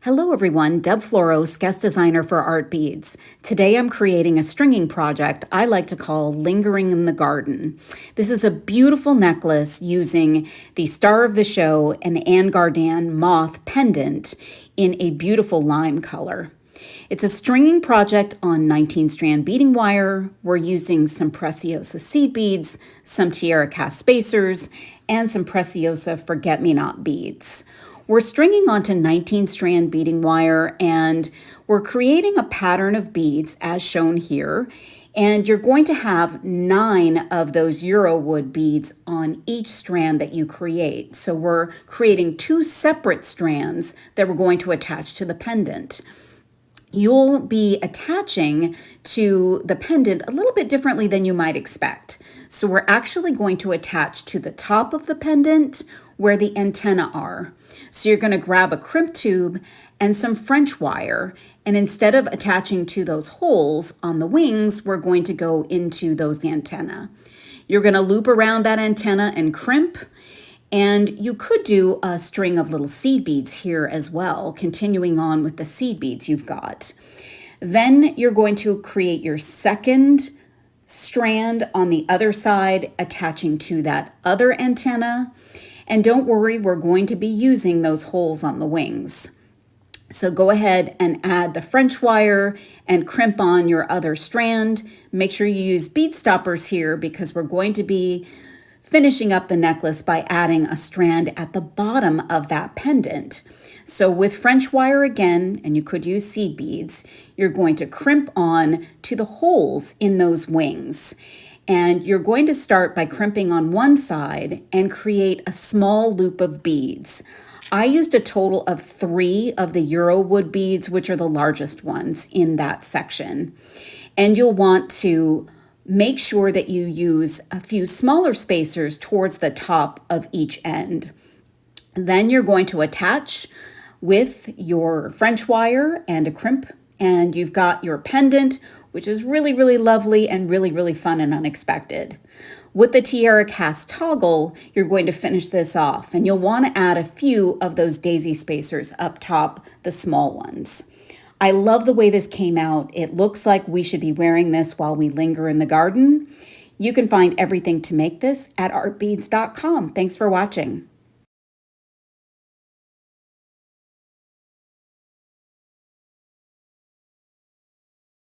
Hello everyone, Deb Floros, guest designer for Art Beads. Today I'm creating a stringing project I like to call Lingering in the Garden. This is a beautiful necklace using the star of the show, an Anne Gardan moth pendant in a beautiful lime color. It's a stringing project on 19 strand beading wire. We're using some Preciosa seed beads, some Tiara cast spacers, and some Preciosa forget-me-not beads. We're stringing onto 19 strand beading wire and we're creating a pattern of beads as shown here. And you're going to have 9 of those Euro wood beads on each strand that you create. So we're creating 2 separate strands that we're going to attach to the pendant. You'll be attaching to the pendant a little bit differently than you might expect. So we're actually going to attach to the top of the pendant where the antennae are. So you're going to grab a crimp tube and some French wire, and instead of attaching to those holes on the wings, we're going to go into those antennae. You're going to loop around that antenna and crimp, and you could do a string of little seed beads here as well, continuing on with the seed beads you've got. Then you're going to create your second strand on the other side, attaching to that other antenna. And don't worry, we're going to be using those holes on the wings. So go ahead and add the French wire and crimp on your other strand. Make sure you use bead stoppers here because we're going to be finishing up the necklace by adding a strand at the bottom of that pendant. So with French wire again, and you could use seed beads, you're going to crimp on to the holes in those wings. And you're going to start by crimping on one side and create a small loop of beads. I used a total of 3 of the Euro wood beads, which are the largest ones in that section. And you'll want to make sure that you use a few smaller spacers towards the top of each end. Then you're going to attach with your French wire and a crimp, and you've got your pendant, which is really, really lovely and really, really fun and unexpected. With the Tiara cast toggle, you're going to finish this off, and you'll want to add a few of those daisy spacers up top, the small ones. I love the way this came out. It looks like we should be wearing this while we linger in the garden. You can find everything to make this at artbeads.com. Thanks for watching.